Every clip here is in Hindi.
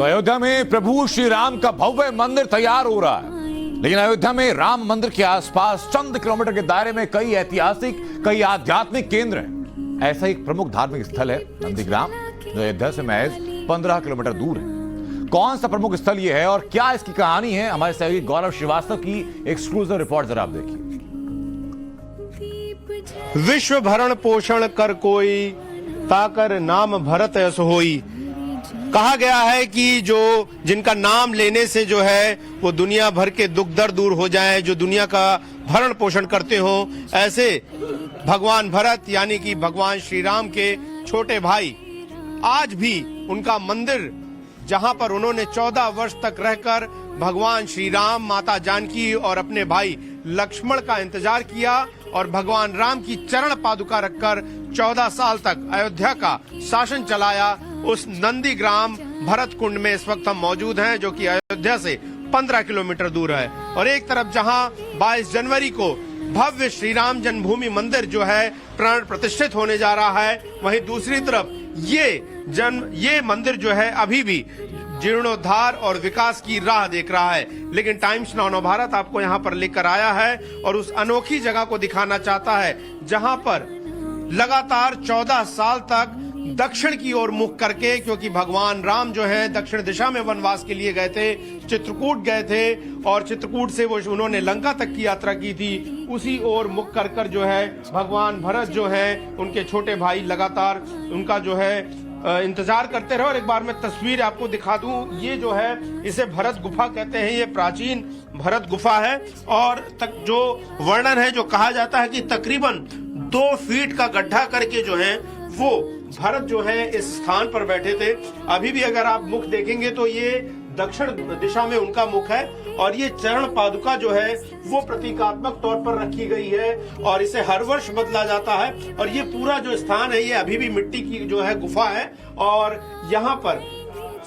तो अयोध्या में प्रभु श्री राम का भव्य मंदिर तैयार हो रहा है, लेकिन अयोध्या में राम मंदिर के आसपास चंद किलोमीटर के दायरे में कई ऐतिहासिक, कई आध्यात्मिक केंद्र हैं। ऐसा एक प्रमुख धार्मिक स्थल है नंदीग्राम, जो अयोध्या से महज 15 किलोमीटर दूर है। कौन सा प्रमुख स्थल यह है और क्या इसकी कहानी है, हमारे सहयोगी गौरव श्रीवास्तव की एक्सक्लूसिव रिपोर्ट जरा आप देखिए। विश्व भरण पोषण कर कोई, ताकर नाम भरत यश होई। कहा गया है कि जो जिनका नाम लेने से जो है वो दुनिया भर के दुख दर्द दूर हो जाए, जो दुनिया का भरण पोषण करते हो, ऐसे भगवान भरत यानी कि भगवान श्री राम के छोटे भाई आज भी उनका मंदिर, जहां पर उन्होंने 14 वर्ष तक रहकर भगवान श्री राम, माता जानकी और अपने भाई लक्ष्मण का इंतजार किया और भगवान राम की चरण पादुका रखकर 14 साल तक अयोध्या का शासन चलाया। उस नंदीग्राम भरत कुंड में इस वक्त हम मौजूद हैं, जो कि अयोध्या से 15 किलोमीटर दूर है। और एक तरफ जहां 22 जनवरी को भव्य श्री राम जन्मभूमि मंदिर जो है प्राण प्रतिष्ठित होने जा रहा है, वहीं दूसरी तरफ ये मंदिर जो है अभी भी जीर्णोद्धार और विकास की राह देख रहा है। लेकिन टाइम्स नाउ भारत आपको यहाँ पर लेकर आया है और उस अनोखी जगह को दिखाना चाहता है, जहां पर लगातार 14 साल तक दक्षिण की ओर मुख करके, क्योंकि भगवान राम जो है दक्षिण दिशा में वनवास के लिए गए थे, चित्रकूट गए थे और चित्रकूट से वो उन्होंने लंका तक की यात्रा की थी, उसी ओर मुख कर जो है भगवान भरत जो है उनके छोटे भाई लगातार उनका जो है इंतजार करते रहे। और एक बार मैं तस्वीर आपको दिखा दूं, ये जो है इसे भरत गुफा कहते हैं, ये प्राचीन भरत गुफा है और तक जो वर्णन है, जो कहा जाता है कि तकरीबन 2 फीट का गड्ढा करके जो है वो भरत जो है इस स्थान पर बैठे थे। अभी भी अगर आप मुख देखेंगे तो ये दक्षिण दिशा में उनका मुख है और ये चरण पादुका जो है वो प्रतीकात्मक तौर पर रखी गई है और इसे हर वर्ष बदला जाता है। और ये पूरा जो स्थान है ये अभी भी मिट्टी की जो है गुफा है और यहाँ पर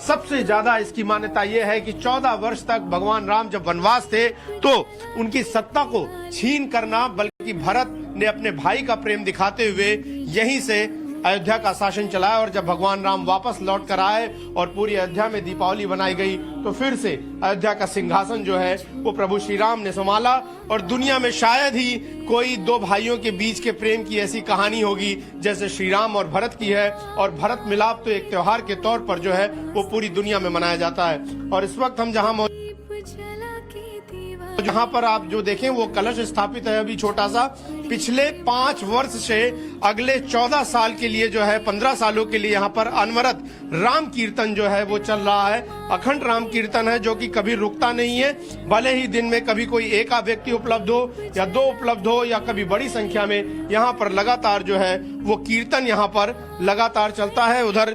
सबसे ज्यादा इसकी मान्यता यह है कि 14 वर्ष तक भगवान राम जब वनवास थे तो उनकी सत्ता को छीन करना, बल्कि भरत ने अपने भाई का प्रेम दिखाते हुए यहीं से अयोध्या का शासन चलाया। और जब भगवान राम वापस लौट कर आए और पूरी अयोध्या में दीपावली बनाई गई, तो फिर से अयोध्या का सिंहासन जो है वो प्रभु श्री राम ने संभाला। और दुनिया में शायद ही कोई 2 भाइयों के बीच के प्रेम की ऐसी कहानी होगी जैसे श्री राम और भरत की है। और भरत मिलाप तो एक त्योहार के तौर पर जो है वो पूरी दुनिया में मनाया जाता है। और इस वक्त हम जहां पर आप जो देखें वो कलश स्थापित है अभी छोटा सा। पिछले 5 वर्ष से अगले 14 साल के लिए जो है 15 सालों के लिए यहाँ पर अनवरत राम कीर्तन जो है वो चल रहा है। अखंड राम कीर्तन है जो कि कभी रुकता नहीं है, भले ही दिन में कभी कोई एक व्यक्ति उपलब्ध हो या 2 उपलब्ध हो या कभी बड़ी संख्या में, यहाँ पर लगातार जो है वो कीर्तन यहाँ पर लगातार चलता है। उधर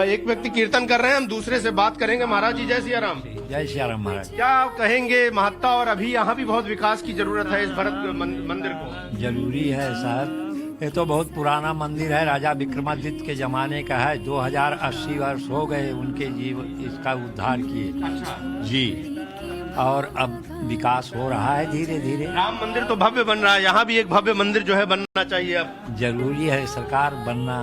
एक व्यक्ति कीर्तन कर रहे हैं, हम दूसरे से बात करेंगे। महाराज जी जय सिया राम। जय सिया राम महाराज। क्या आप कहेंगे महत्ता, और अभी यहाँ भी बहुत विकास की जरूरत है इस भरत मंदिर को? जरूरी है सर, ये तो बहुत पुराना मंदिर है, राजा विक्रमादित्य के जमाने का है। 2080 वर्ष हो गए उनके इसका उद्धार किए। अच्छा जी, और अब विकास हो रहा है धीरे धीरे। राम मंदिर तो भव्य बन रहा है, यहाँ भी एक भव्य मंदिर जो है बनना चाहिए। अब जरूरी है, सरकार बनना,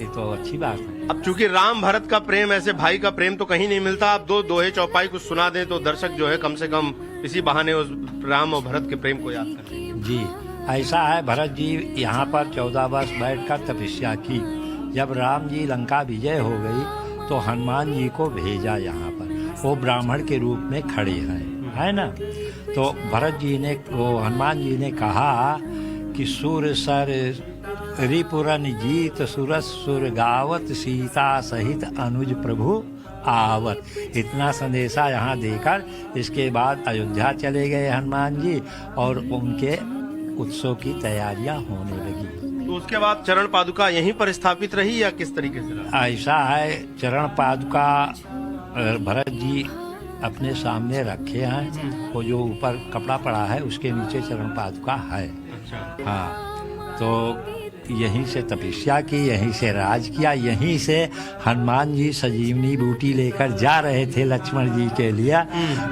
ये तो अच्छी बात है। अब चूंकि राम भरत का प्रेम, ऐसे भाई का प्रेम तो कहीं नहीं मिलता। आप 2 दोहे चौपाई कुछ सुना दें तो दर्शक जो है कम से कम इसी बहाने उस राम और भरत के प्रेम को याद करें। जी, ऐसा है, भरत जी यहाँ पर 14 वर्ष बैठकर तपस्या की। जब राम जी लंका विजय हो गई तो हनुमान जी को भेजा यहाँ पर, वो ब्राह्मण के रूप में खड़े हैं, है ना। तो भरत जी ने, वो हनुमान जी ने कहा कि सुर सर रिपुरन जीत सुरस सुर गावत, सीता सहित अनुज प्रभु आवत। इतना संदेशा यहाँ देकर इसके बाद अयोध्या चले गए हनुमान जी और उनके उत्सव की तैयारियां होने लगी। तो उसके बाद चरण पादुका यहीं पर स्थापित रही या किस तरीके से रहा? ऐसा है, चरण पादुका भरत जी अपने सामने रखे हैं, वो जो ऊपर कपड़ा पड़ा है उसके नीचे चरण पादुका है। अच्छा। हाँ, तो यहीं से तपस्या की, यहीं से राज किया, यहीं से हनुमान जी संजीवनी बूटी लेकर जा रहे थे लक्ष्मण जी के लिए,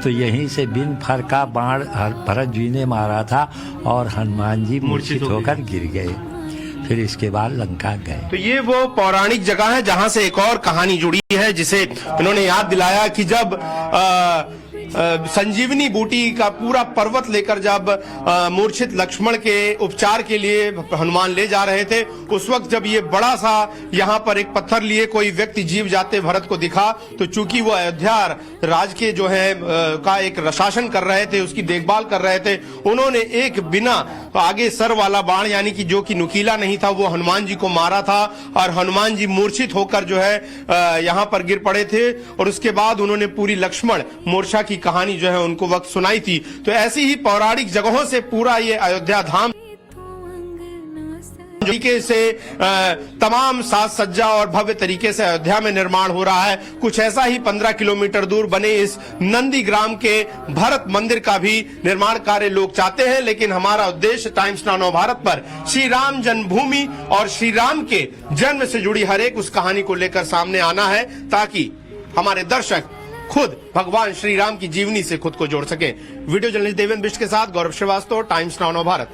तो यहीं से बिन फर का बाण भरत जी ने मारा था और हनुमान जी मूर्छित होकर गिर गए। फिर इसके बाद लंका गए। तो ये वो पौराणिक जगह है जहां से एक और कहानी जुड़ी है, जिसे इन्होंने याद दिलाया कि जब संजीवनी बूटी का पूरा पर्वत लेकर जब मूर्छित लक्ष्मण के उपचार के लिए हनुमान ले जा रहे थे, उस वक्त जब ये बड़ा सा यहाँ पर एक पत्थर लिए कोई व्यक्ति जीव जाते भरत को दिखा, तो चूंकि वो अयोध्या राज के जो है का एक शासन कर रहे थे, उसकी देखभाल कर रहे थे, उन्होंने एक बिना आगे सर वाला बाण यानी कि जो कि नुकीला नहीं था, वो हनुमान जी को मारा था और हनुमान जी मूर्छित होकर जो है यहाँ पर गिर पड़े थे। और उसके बाद उन्होंने पूरी लक्ष्मण मोर्चा की कहानी जो है उनको वक्त सुनाई थी। तो ऐसी ही पौराणिक जगहों से पूरा ये अयोध्या धाम तरीके से तमाम साज सज्जा और भव्य तरीके से अयोध्या में निर्माण हो रहा है। कुछ ऐसा ही 15 किलोमीटर दूर बने इस नंदी ग्राम के भरत मंदिर का भी निर्माण कार्य लोग चाहते हैं, लेकिन हमारा उद्देश्य टाइम्स नाउ भारत पर श्री राम जन्मभूमि और श्री राम के जन्म से जुड़ी हर एक उस कहानी को लेकर सामने आना है, ताकि हमारे दर्शक खुद भगवान श्री राम की जीवनी से खुद को जोड़ सके। वीडियो जर्नलिस्ट देवेंद्र बिष्ट के साथ गौरव श्रीवास्तव, टाइम्स नाउ भारत।